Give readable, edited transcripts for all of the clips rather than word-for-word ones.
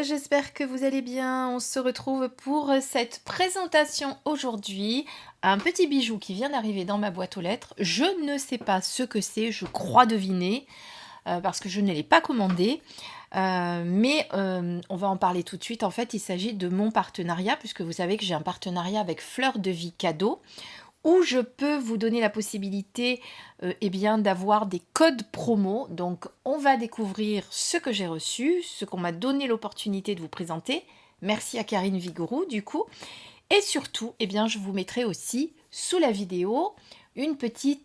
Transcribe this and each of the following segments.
j'espère que vous allez bien. On se retrouve pour cette présentation aujourd'hui. Un petit bijou qui vient d'arriver dans ma boîte aux lettres. Je ne sais pas ce que c'est, je crois deviner, parce que je ne l'ai pas commandé. Mais on va en parler tout de suite. En fait, il s'agit de mon partenariat, puisque vous savez que j'ai un partenariat avec Fleur de Vie Cadeau, où je peux vous donner la possibilité d'avoir des codes promo. Donc on va découvrir ce que j'ai reçu, ce qu'on m'a donné l'opportunité de vous présenter. Merci à Karine Vigouroux du coup. Et surtout, je vous mettrai aussi sous la vidéo un petit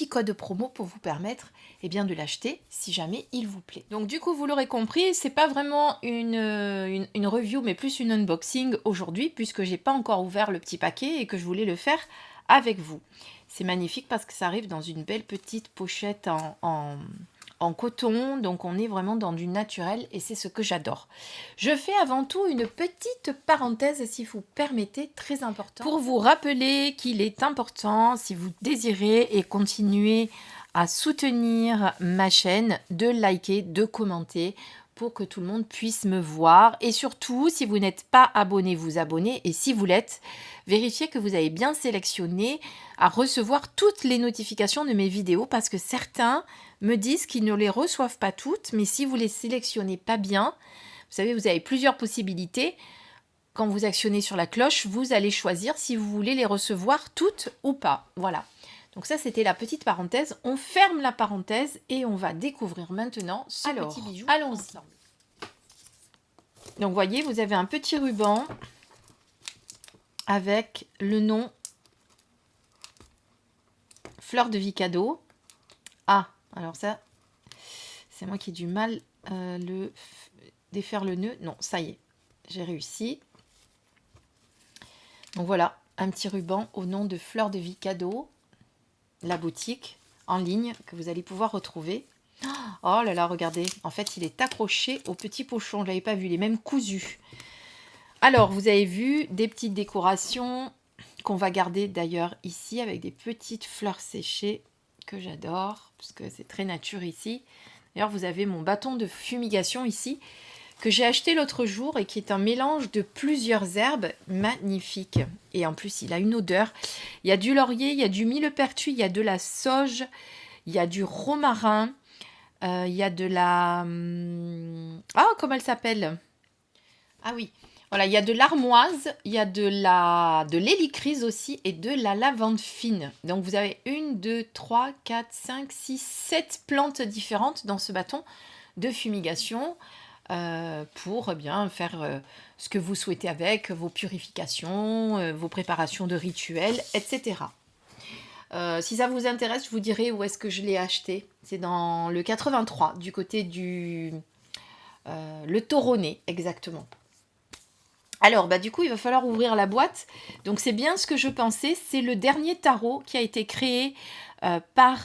code promo pour vous permettre de l'acheter si jamais il vous plaît. Donc du coup, vous l'aurez compris, c'est pas vraiment une review, mais plus une unboxing aujourd'hui, puisque j'ai pas encore ouvert le petit paquet et que je voulais le faire avec vous. C'est magnifique parce que ça arrive dans une belle petite pochette en coton, donc on est vraiment dans du naturel et c'est ce que j'adore. Je fais avant tout une petite parenthèse, si vous permettez, très important, pour vous rappeler qu'il est important, si vous désirez et continuer à soutenir ma chaîne, de liker, de commenter, pour que tout le monde puisse me voir. Et surtout, si vous n'êtes pas abonné, vous abonnez. Et si vous l'êtes, vérifiez que vous avez bien sélectionné à recevoir toutes les notifications de mes vidéos, parce que certains me disent qu'ils ne les reçoivent pas toutes, mais si vous les sélectionnez pas bien, vous savez, vous avez plusieurs possibilités. Quand vous actionnez sur la cloche, vous allez choisir si vous voulez les recevoir toutes ou pas. Voilà. Donc ça, c'était la petite parenthèse. On ferme la parenthèse et on va découvrir maintenant ce petit bijou. Allons-y. Donc, vous voyez, vous avez un petit ruban avec le nom Fleur de Vie Cadeau. Ah, alors ça, c'est moi qui ai du mal défaire le nœud. Non, ça y est, j'ai réussi. Donc voilà, un petit ruban au nom de Fleur de Vie Cadeau, la boutique en ligne que vous allez pouvoir retrouver. Oh là là, regardez, en fait, il est accroché au petit pochon. Je ne l'avais pas vu, il est même cousu. Alors, vous avez vu des petites décorations qu'on va garder d'ailleurs ici avec des petites fleurs séchées que j'adore, parce que c'est très nature ici. D'ailleurs, vous avez mon bâton de fumigation ici, que j'ai acheté l'autre jour et qui est un mélange de plusieurs herbes magnifiques. Et en plus, il a une odeur. Il y a du laurier, il y a du millepertuis, il y a de la sauge, il y a du romarin, il y a de la... Ah, comment elle s'appelle? Ah oui, voilà, il y a de l'armoise, il y a de l'hélicryse aussi et de la lavande fine. Donc vous avez 1, 2, 3, 4, 5, 6, 7 plantes différentes dans ce bâton de fumigation pour faire ce que vous souhaitez avec vos purifications, vos préparations de rituels, etc. Si ça vous intéresse, je vous dirai où est-ce que je l'ai acheté. C'est dans le 83, du côté du... le Toronnet, exactement. Alors, du coup, il va falloir ouvrir la boîte. Donc, c'est bien ce que je pensais. C'est le dernier tarot qui a été créé par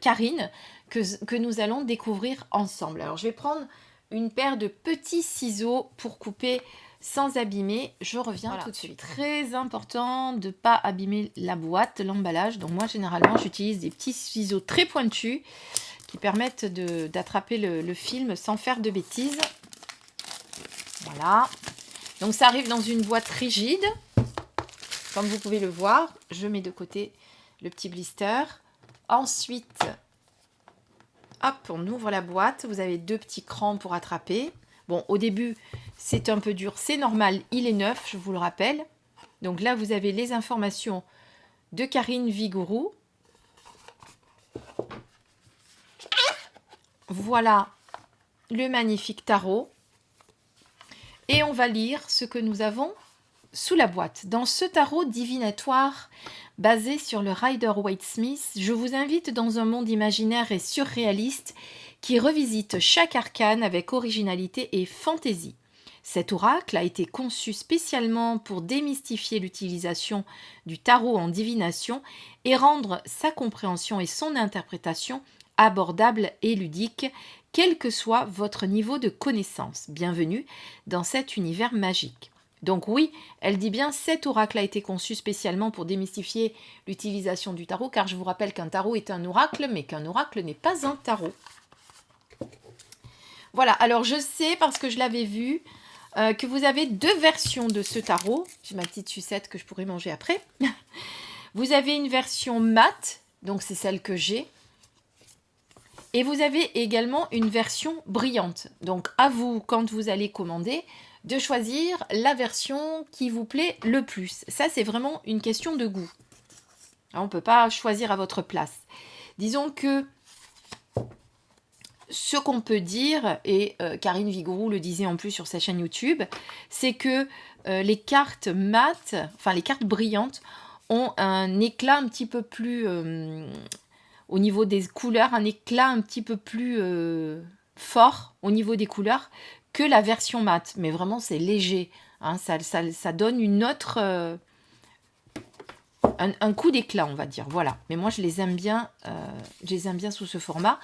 Karine, que nous allons découvrir ensemble. Alors, je vais prendre une paire de petits ciseaux pour couper sans abîmer. Je reviens tout de suite. Très important de ne pas abîmer la boîte, l'emballage. Donc, moi, généralement, j'utilise des petits ciseaux très pointus qui permettent d'attraper le film sans faire de bêtises. Voilà. Donc ça arrive dans une boîte rigide, comme vous pouvez le voir. Je mets de côté le petit blister. Ensuite, hop, on ouvre la boîte. Vous avez 2 petits crans pour attraper. Bon, au début, c'est un peu dur, c'est normal, il est neuf, je vous le rappelle. Donc là, vous avez les informations de Karine Vigouroux. Voilà le magnifique tarot. Et on va lire ce que nous avons sous la boîte. Dans ce tarot divinatoire basé sur le Rider-Waite-Smith, je vous invite dans un monde imaginaire et surréaliste qui revisite chaque arcane avec originalité et fantaisie. Cet oracle a été conçu spécialement pour démystifier l'utilisation du tarot en divination et rendre sa compréhension et son interprétation abordables et ludiques, quel que soit votre niveau de connaissance. Bienvenue dans cet univers magique. Donc oui, elle dit bien, cet oracle a été conçu spécialement pour démystifier l'utilisation du tarot, car je vous rappelle qu'un tarot est un oracle, mais qu'un oracle n'est pas un tarot. Voilà, alors je sais, parce que je l'avais vu, que vous avez 2 versions de ce tarot. J'ai ma petite sucette que je pourrais manger après. Vous avez une version mate, donc c'est celle que j'ai. Et vous avez également une version brillante. Donc à vous, quand vous allez commander, de choisir la version qui vous plaît le plus. Ça, c'est vraiment une question de goût. On ne peut pas choisir à votre place. Disons que ce qu'on peut dire, et Karine Vigouroux le disait en plus sur sa chaîne YouTube, c'est que les cartes mates, enfin les cartes brillantes, ont un éclat un petit peu plus, au niveau des couleurs, un éclat un petit peu plus fort au niveau des couleurs que la version mate. Mais vraiment, c'est léger. Hein, ça donne une autre... un coup d'éclat, on va dire. Voilà. Mais moi, je les aime bien sous ce format.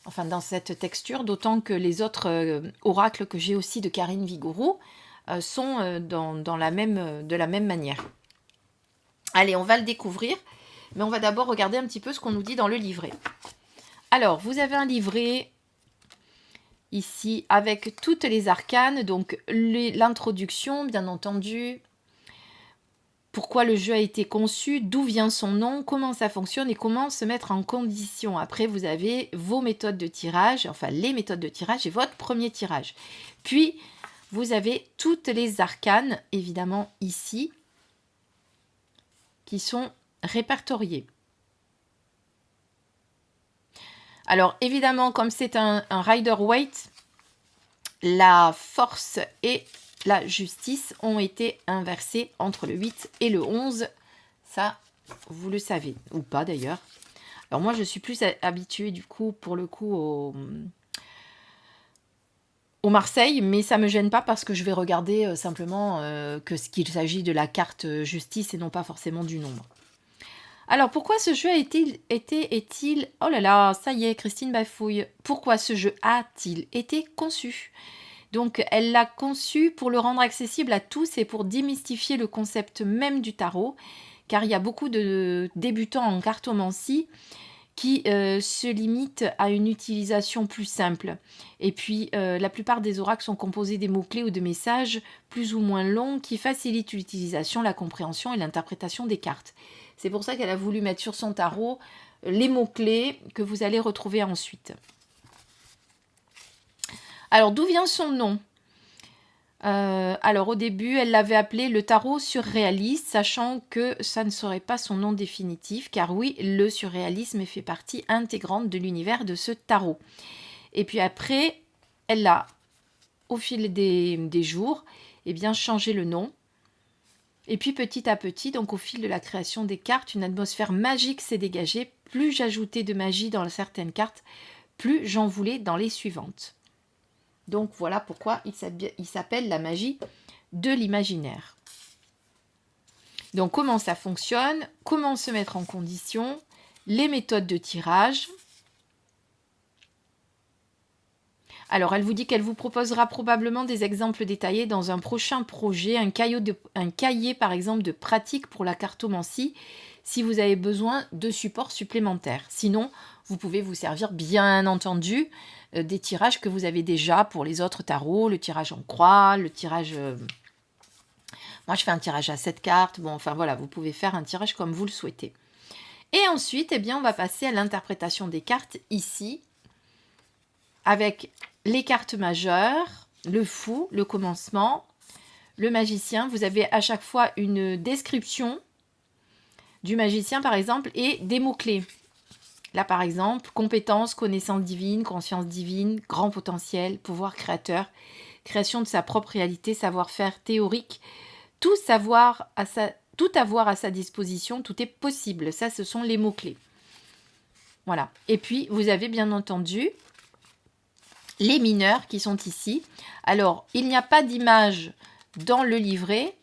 Enfin, dans cette texture, d'autant que les autres oracles que j'ai aussi de Karine Vigouroux sont de la même manière. Allez, on va le découvrir, mais on va d'abord regarder un petit peu ce qu'on nous dit dans le livret. Alors, vous avez un livret ici avec toutes les arcanes, donc l'introduction, bien entendu, pourquoi le jeu a été conçu, d'où vient son nom, comment ça fonctionne et comment se mettre en condition. Après, vous avez vos méthodes de tirage, enfin les méthodes de tirage et votre premier tirage. Puis, vous avez toutes les arcanes, évidemment, ici, qui sont répertoriées. Alors, évidemment, comme c'est un Rider-Waite, la force et la justice ont été inversées entre le 8 et le 11. Ça, vous le savez, ou pas d'ailleurs. Alors moi, je suis plus habituée du coup, pour le coup, au Marseille, mais ça me gêne pas parce que je vais regarder simplement qu'il s'agit de la carte justice et non pas forcément du nombre. Alors, pourquoi ce jeu est-il... Oh là là, ça y est, Christine bafouille. Pourquoi ce jeu a-t-il été conçu ? Donc, elle l'a conçu pour le rendre accessible à tous et pour démystifier le concept même du tarot, car il y a beaucoup de débutants en cartomancie qui se limitent à une utilisation plus simple. Et puis, la plupart des oracles sont composés des mots-clés ou de messages plus ou moins longs qui facilitent l'utilisation, la compréhension et l'interprétation des cartes. C'est pour ça qu'elle a voulu mettre sur son tarot les mots-clés que vous allez retrouver ensuite. Alors, d'où vient son nom ? Alors, au début, elle l'avait appelé le tarot surréaliste, sachant que ça ne serait pas son nom définitif, car oui, le surréalisme fait partie intégrante de l'univers de ce tarot. Et puis après, elle a, au fil des jours, eh bien, changé le nom. Et puis petit à petit, donc au fil de la création des cartes, une atmosphère magique s'est dégagée. Plus j'ajoutais de magie dans certaines cartes, plus j'en voulais dans les suivantes. Donc voilà pourquoi il s'appelle la magie de l'imaginaire. Donc comment ça fonctionne, comment se mettre en condition, les méthodes de tirage. Alors elle vous dit qu'elle vous proposera probablement des exemples détaillés dans un prochain projet, un cahier par exemple de pratique pour la cartomancie, si vous avez besoin de supports supplémentaires. Sinon, vous pouvez vous servir bien entendu des tirages que vous avez déjà pour les autres tarots, le tirage en croix, le tirage... Moi, je fais un tirage à 7 cartes. Bon, enfin voilà, vous pouvez faire un tirage comme vous le souhaitez. Et ensuite, eh bien, on va passer à l'interprétation des cartes ici, avec les cartes majeures, le fou, le commencement, le magicien. Vous avez à chaque fois une description du magicien, par exemple, et des mots-clés. Là, par exemple, compétence, connaissance divine, conscience divine, grand potentiel, pouvoir créateur, création de sa propre réalité, savoir-faire théorique, tout avoir à sa disposition, tout est possible. Ça, ce sont les mots-clés. Voilà. Et puis, vous avez bien entendu les mineurs qui sont ici. Alors, il n'y a pas d'image dans le livret,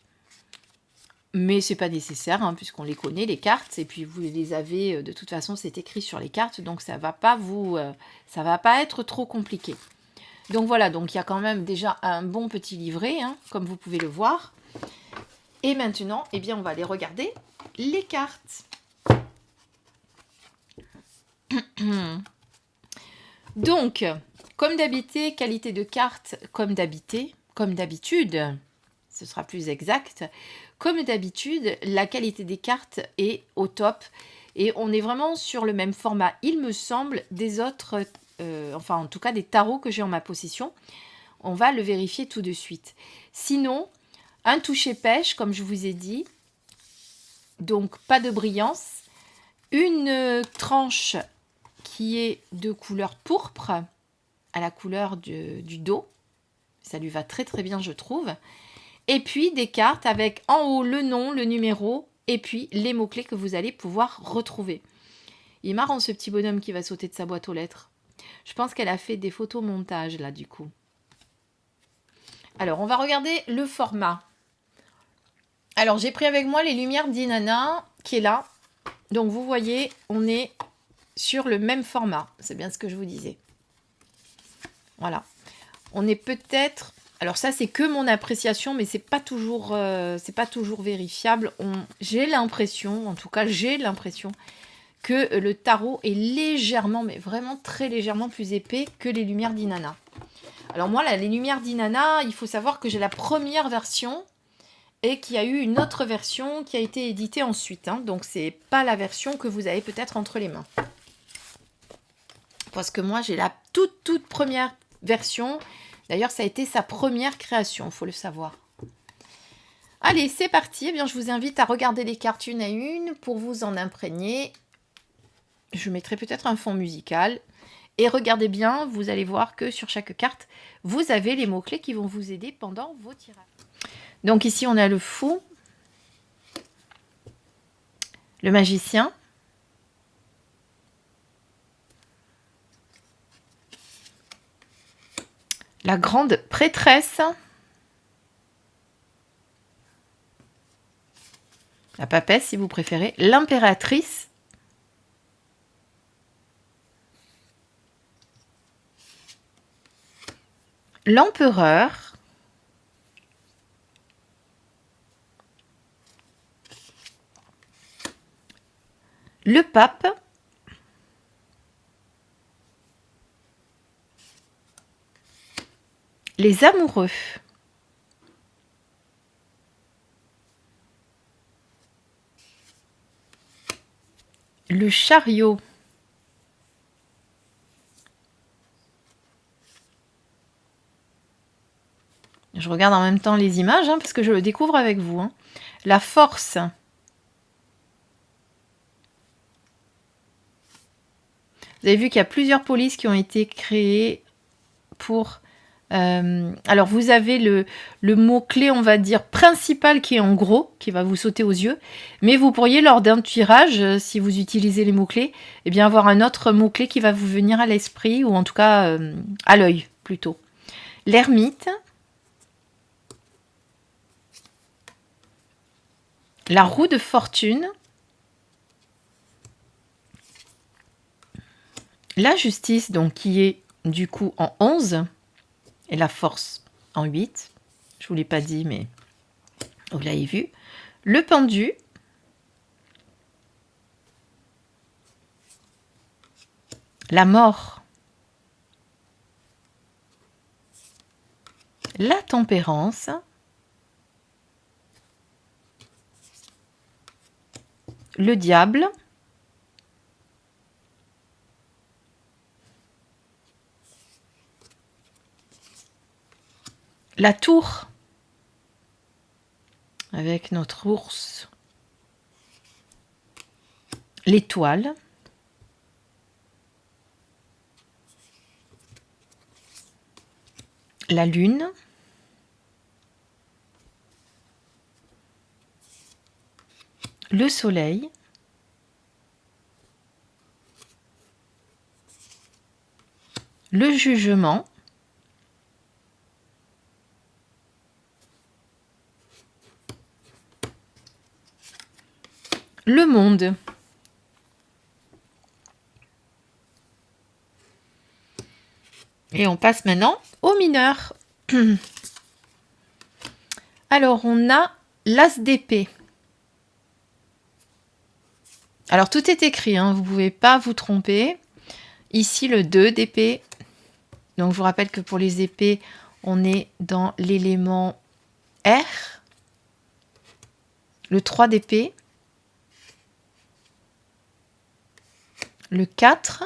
mais c'est pas nécessaire, hein, puisqu'on les connaît, les cartes, et puis vous les avez, de toute façon, c'est écrit sur les cartes, donc ça va pas être trop compliqué. Donc voilà, donc il y a quand même déjà un bon petit livret, hein, comme vous pouvez le voir. Et maintenant, eh bien, on va aller regarder les cartes. Donc, comme d'habitude, qualité de carte, comme d'habitude, ce sera plus exact. Comme d'habitude, la qualité des cartes est au top. Et on est vraiment sur le même format, il me semble, des autres, enfin en tout cas des tarots que j'ai en ma possession. On va le vérifier tout de suite. Sinon, un toucher pêche, comme je vous ai dit. Donc, pas de brillance. Une tranche qui est de couleur pourpre à la couleur du dos. Ça lui va très très bien, je trouve. Et puis, des cartes avec en haut le nom, le numéro et puis les mots-clés que vous allez pouvoir retrouver. Il est marrant ce petit bonhomme qui va sauter de sa boîte aux lettres. Je pense qu'elle a fait des photomontages là du coup. Alors, on va regarder le format. Alors, j'ai pris avec moi les lumières d'Inanna qui est là. Donc, vous voyez, on est sur le même format. C'est bien ce que je vous disais. Voilà. On est peut-être... Alors ça, c'est que mon appréciation, mais c'est pas toujours vérifiable. J'ai l'impression, en tout cas, j'ai l'impression que le tarot est légèrement, mais vraiment très légèrement plus épais que les lumières d'Inanna. Alors moi, là, les lumières d'Inanna, il faut savoir que j'ai la première version et qu'il y a eu une autre version qui a été éditée ensuite. Hein. Donc, c'est pas la version que vous avez peut-être entre les mains. Parce que moi, j'ai la toute première version. D'ailleurs, ça a été sa première création, il faut le savoir. Allez, c'est parti. Eh bien, je vous invite à regarder les cartes une à une pour vous en imprégner. Je mettrai peut-être un fond musical. Et regardez bien, vous allez voir que sur chaque carte, vous avez les mots-clés qui vont vous aider pendant vos tirages. Donc ici, on a le fou, le magicien, la grande prêtresse, la papesse si vous préférez, l'impératrice, l'empereur, le pape, les amoureux, le chariot, je regarde en même temps les images hein, parce que je le découvre avec vous, hein. La force, vous avez vu qu'il y a plusieurs polices qui ont été créées pour... alors, vous avez le mot-clé, on va dire, principal qui est en gros, qui va vous sauter aux yeux. Mais vous pourriez, lors d'un tirage, si vous utilisez les mots-clés, eh bien, avoir un autre mot-clé qui va vous venir à l'esprit, ou en tout cas, à l'œil, plutôt. L'ermite. La roue de fortune. La justice, donc, qui est, du coup, en 11. Et la force en 8. Je ne vous l'ai pas dit, mais vous l'avez vu. Le pendu. La mort. La tempérance. Le diable. La tour. Avec notre ours. L'étoile. La lune. Le soleil. Le jugement. Le monde. Et on passe maintenant au mineur. Alors, on a l'as d'épée. Alors, tout est écrit, hein, vous ne pouvez pas vous tromper. Ici, le 2 d'épée. Donc je vous rappelle que pour les épées, on est dans l'élément R, le 3 d'épée, le 4,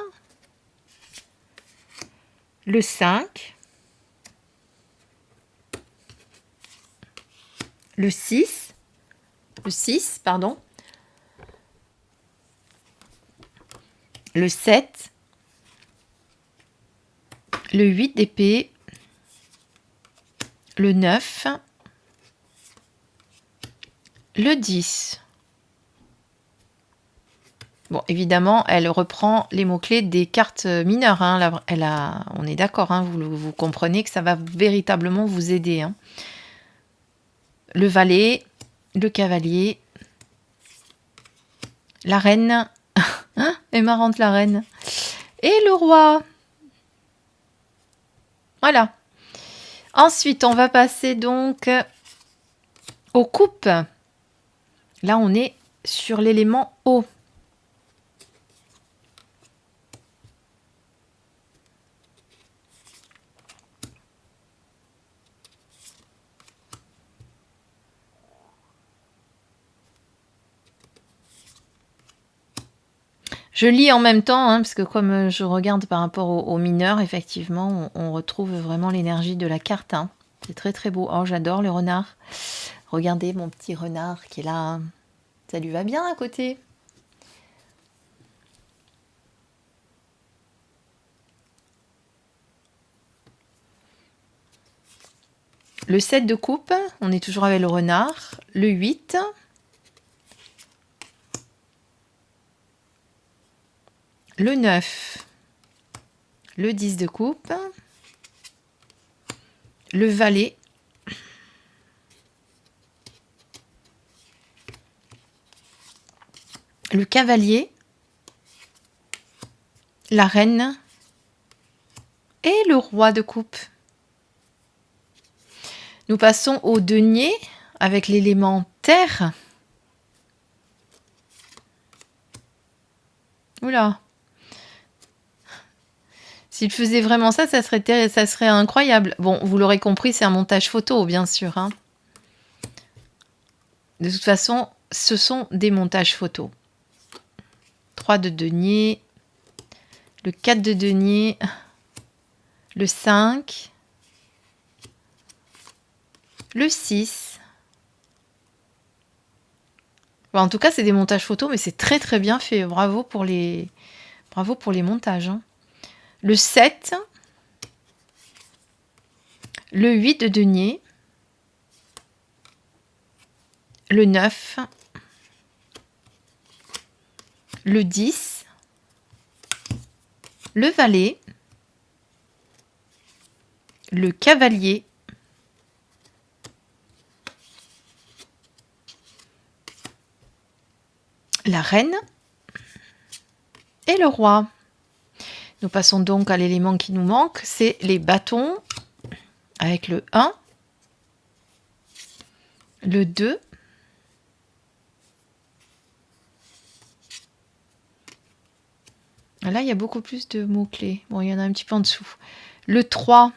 le 5, le 6, pardon, le 7, le 8 d'épée, le 9, le 10. Bon, évidemment, elle reprend les mots-clés des cartes mineures. Hein. On est d'accord, hein, vous comprenez que ça va véritablement vous aider. Hein. Le valet, le cavalier, la reine, hein, est marrante la reine, et le roi. Voilà. Ensuite, on va passer donc aux coupes. Là, on est sur l'élément eau. Je lis en même temps, hein, parce que comme je regarde par rapport aux mineurs, effectivement, on retrouve vraiment l'énergie de la carte. Hein. C'est très très beau. Oh, j'adore le renard. Regardez mon petit renard qui est là. Ça lui va bien à côté. Le 7 de coupe, on est toujours avec le renard. Le 8. Le 9, le 10 de coupe, le valet, le cavalier, la reine et le roi de coupe. Nous passons au denier avec l'élément terre. Oula! S'il faisait vraiment ça, ça serait incroyable. Bon, vous l'aurez compris, c'est un montage photo, bien sûr. Hein. De toute façon, ce sont des montages photos. 3 de denier, le 4 de denier, le 5, le 6. Bon, en tout cas, c'est des montages photos, mais c'est très très bien fait. Bravo pour les montages. Hein. Le 7, le 8 de denier, le 9, le 10, le valet, le cavalier, la reine et le roi. Nous passons donc à l'élément qui nous manque, c'est les bâtons, avec le 1, le 2, là il y a beaucoup plus de mots-clés, bon il y en a un petit peu en dessous, le 3,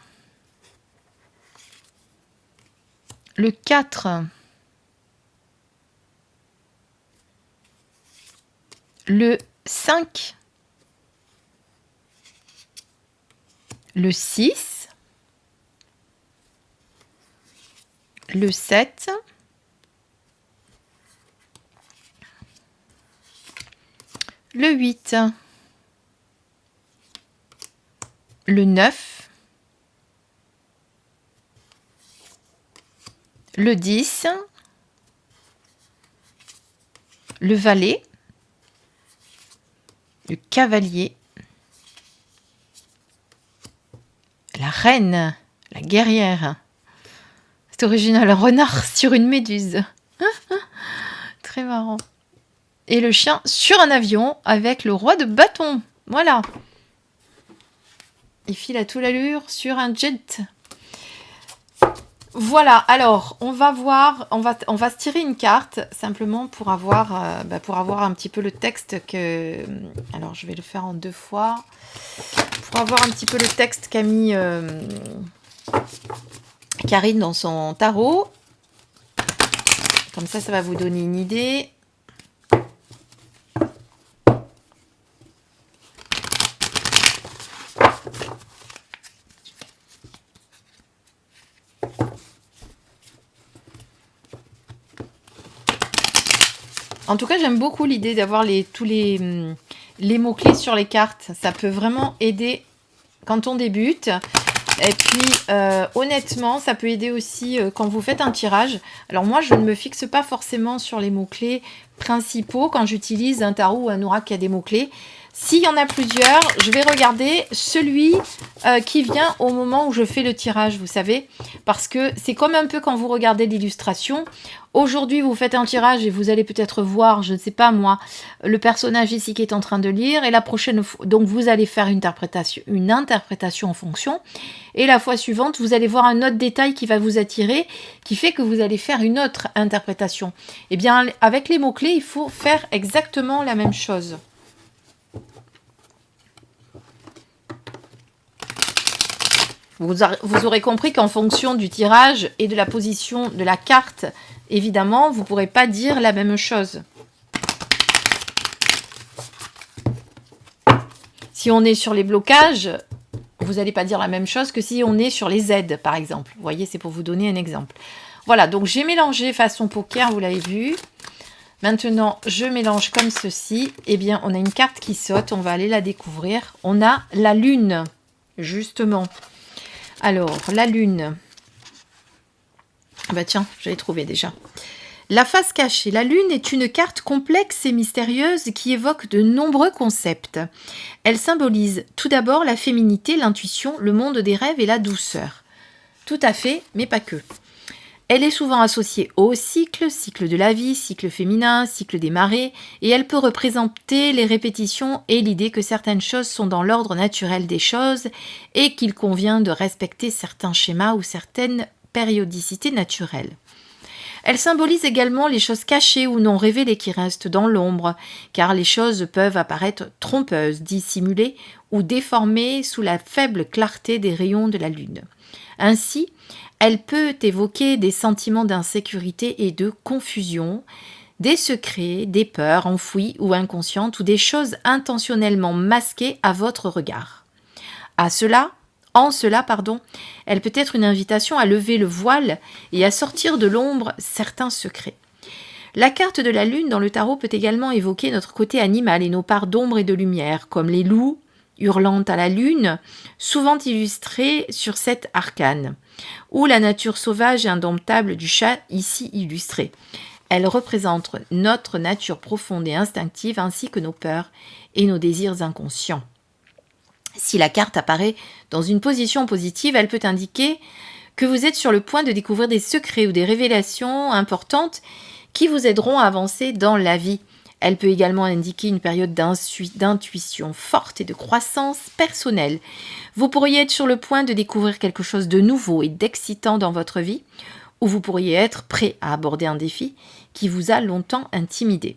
le 4, le 5, le 6, le 7, le 8, le 9, le 10, le valet, le cavalier, la reine, la guerrière. C'est original, un renard sur une méduse. Très marrant. Et le chien sur un avion avec le roi de bâton. Voilà. Il file à toute allure sur un jet. Voilà, alors on va voir, on va se tirer une carte simplement pour avoir un petit peu le texte que... Alors je vais le faire en 2 fois pour avoir un petit peu le texte qu'a mis Karine dans son tarot. Comme ça va vous donner une idée. En tout cas, j'aime beaucoup l'idée d'avoir tous les mots-clés sur les cartes. Ça peut vraiment aider quand on débute. Et puis, honnêtement, ça peut aider aussi quand vous faites un tirage. Alors moi, je ne me fixe pas forcément sur les mots-clés principaux quand j'utilise un tarot ou un oracle qui a des mots-clés. S'il y en a plusieurs, je vais regarder celui qui vient au moment où je fais le tirage, vous savez. Parce que c'est comme un peu quand vous regardez l'illustration. Aujourd'hui, vous faites un tirage et vous allez peut-être voir, je ne sais pas moi, le personnage ici qui est en train de lire. Et la prochaine fois, donc vous allez faire une interprétation en fonction. Et la fois suivante, vous allez voir un autre détail qui va vous attirer, qui fait que vous allez faire une autre interprétation. Eh bien, avec les mots-clés, il faut faire exactement la même chose. Vous aurez compris qu'en fonction du tirage et de la position de la carte, évidemment, vous ne pourrez pas dire la même chose. Si on est sur les blocages, vous n'allez pas dire la même chose que si on est sur les aides, par exemple. Vous voyez, c'est pour vous donner un exemple. Voilà, donc j'ai mélangé façon poker, vous l'avez vu. Maintenant, je mélange comme ceci. Eh bien, on a une carte qui saute, on va aller la découvrir. On a la lune, justement. Alors, la lune. Bah tiens, je l'ai trouvé déjà. La face cachée. La lune est une carte complexe et mystérieuse qui évoque de nombreux concepts. Elle symbolise tout d'abord la féminité, l'intuition, le monde des rêves et la douceur. Tout à fait, mais pas que. Elle est souvent associée au cycle de la vie, cycle féminin, cycle des marées, et elle peut représenter les répétitions et l'idée que certaines choses sont dans l'ordre naturel des choses et qu'il convient de respecter certains schémas ou certaines périodicités naturelles. Elle symbolise également les choses cachées ou non révélées qui restent dans l'ombre, car les choses peuvent apparaître trompeuses, dissimulées ou déformées sous la faible clarté des rayons de la lune. Ainsi, elle peut évoquer des sentiments d'insécurité et de confusion, des secrets, des peurs enfouies ou inconscientes ou des choses intentionnellement masquées à votre regard. En cela, elle peut être une invitation à lever le voile et à sortir de l'ombre certains secrets. La carte de la lune dans le tarot peut également évoquer notre côté animal et nos parts d'ombre et de lumière, comme les loups hurlant à la lune, souvent illustrés sur cet arcane, ou la nature sauvage et indomptable du chat, ici illustrée. Elle représente notre nature profonde et instinctive ainsi que nos peurs et nos désirs inconscients. Si la carte apparaît dans une position positive, elle peut indiquer que vous êtes sur le point de découvrir des secrets ou des révélations importantes qui vous aideront à avancer dans la vie. Elle peut également indiquer une période d'intuition forte et de croissance personnelle. Vous pourriez être sur le point de découvrir quelque chose de nouveau et d'excitant dans votre vie, ou vous pourriez être prêt à aborder un défi qui vous a longtemps intimidé.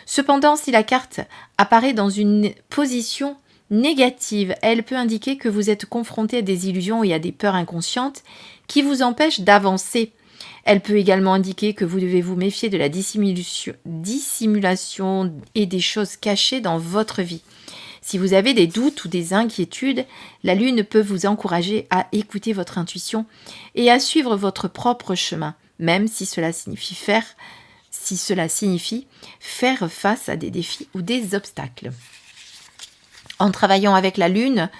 Cependant, si la carte apparaît dans une position négative, elle peut indiquer que vous êtes confronté à des illusions et à des peurs inconscientes qui vous empêchent d'avancer. Elle peut également indiquer que vous devez vous méfier de la dissimulation et des choses cachées dans votre vie. Si vous avez des doutes ou des inquiétudes, la lune peut vous encourager à écouter votre intuition et à suivre votre propre chemin, même si cela signifie faire face à des défis ou des obstacles. En travaillant avec la lune,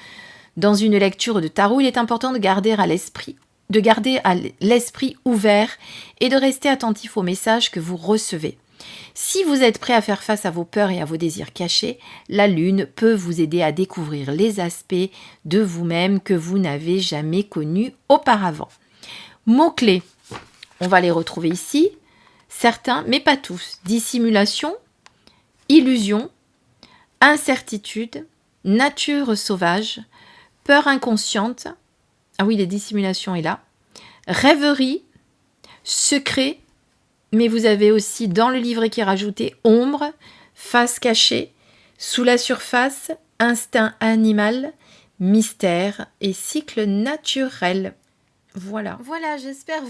dans une lecture de tarot, il est important de garder à l'esprit ouvert et de rester attentif aux messages que vous recevez. Si vous êtes prêt à faire face à vos peurs et à vos désirs cachés, la lune peut vous aider à découvrir les aspects de vous-même que vous n'avez jamais connus auparavant. Mots-clés, on va les retrouver ici, certains, mais pas tous. Dissimulation, illusion, incertitude, nature sauvage, peur inconsciente, ah oui, la dissimulation est là, rêverie, secret, mais vous avez aussi dans le livret qui est rajouté ombre, face cachée, sous la surface, instinct animal, mystère et cycle naturel. Voilà. Voilà, j'espère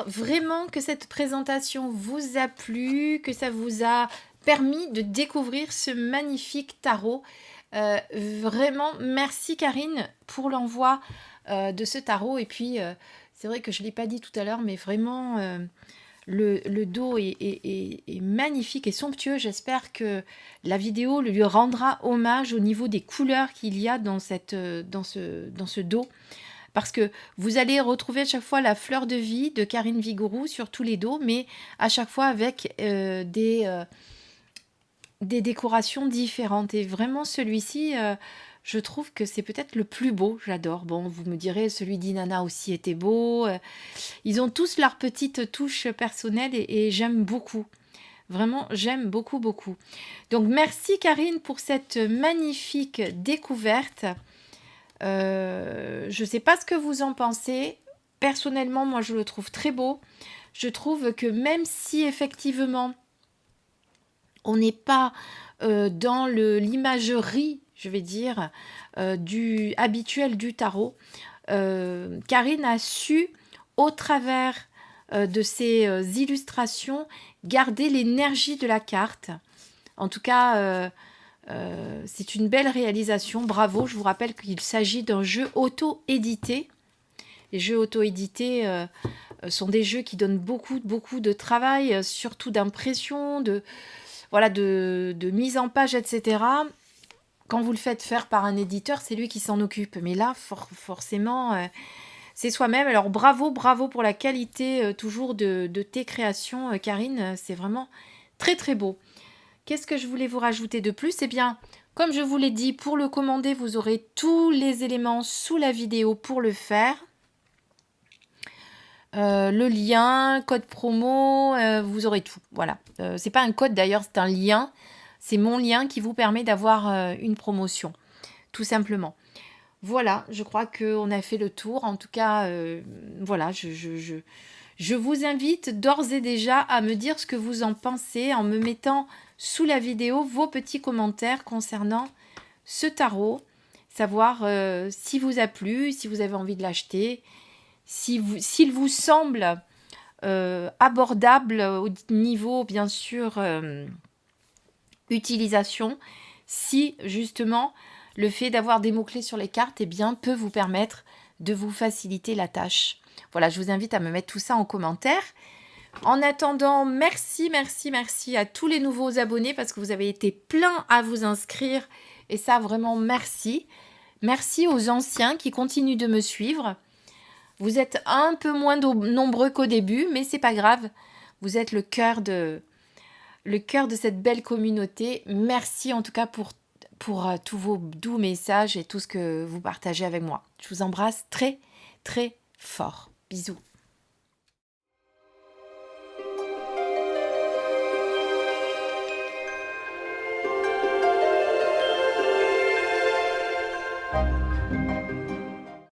vraiment que cette présentation vous a plu, que ça vous a permis de découvrir ce magnifique tarot. Vraiment, merci Karine pour l'envoi de ce tarot. Et puis, c'est vrai que je ne l'ai pas dit tout à l'heure, mais vraiment, le dos est magnifique et somptueux. J'espère que la vidéo lui rendra hommage au niveau des couleurs qu'il y a dans ce dos. Parce que vous allez retrouver à chaque fois la fleur de vie de Karine Vigouroux sur tous les dos, mais à chaque fois avec des décorations différentes. Et vraiment, celui-ci, je trouve que c'est peut-être le plus beau. J'adore. Bon, vous me direz, celui d'Inanna aussi était beau. Ils ont tous leur petite touche personnelle et j'aime beaucoup. Vraiment, j'aime beaucoup, beaucoup. Donc, merci Karine pour cette magnifique découverte. Je ne sais pas ce que vous en pensez. Personnellement, moi, je le trouve très beau. Je trouve que même si effectivement, on n'est pas dans l'imagerie, je vais dire, habituelle du tarot, Karine a su, au travers de ses illustrations, garder l'énergie de la carte. En tout cas, c'est une belle réalisation, bravo. Je vous rappelle qu'il s'agit d'un jeu auto-édité. Les jeux auto-édités sont des jeux qui donnent beaucoup de travail, surtout d'impression, de mise en page, etc. Quand vous le faites faire par un éditeur, c'est lui qui s'en occupe. Mais là, forcément, c'est soi-même. Alors bravo pour la qualité toujours de tes créations, Karine. C'est vraiment très très beau. Qu'est-ce que je voulais vous rajouter de plus? Eh bien, comme je vous l'ai dit, pour le commander, vous aurez tous les éléments sous la vidéo pour le faire. Le lien, code promo, vous aurez tout. Voilà. C'est pas un code d'ailleurs, c'est un lien. C'est mon lien qui vous permet d'avoir une promotion, tout simplement. Voilà, je crois qu'on a fait le tour. En tout cas, voilà, je vous invite d'ores et déjà à me dire ce que vous en pensez en me mettant sous la vidéo vos petits commentaires concernant ce tarot, savoir s'il vous a plu, si vous avez envie de l'acheter, s'il vous semble abordable au niveau, bien sûr, utilisation, si justement le fait d'avoir des mots-clés sur les cartes peut vous permettre de vous faciliter la tâche. Voilà, je vous invite à me mettre tout ça en commentaire. En attendant, merci à tous les nouveaux abonnés parce que vous avez été plein à vous inscrire et ça, vraiment, merci. Merci aux anciens qui continuent de me suivre. Vous êtes un peu moins nombreux qu'au début, mais c'est pas grave. Vous êtes le cœur de cette belle communauté. Merci en tout cas pour tous vos doux messages et tout ce que vous partagez avec moi. Je vous embrasse très, très fort. Bisous.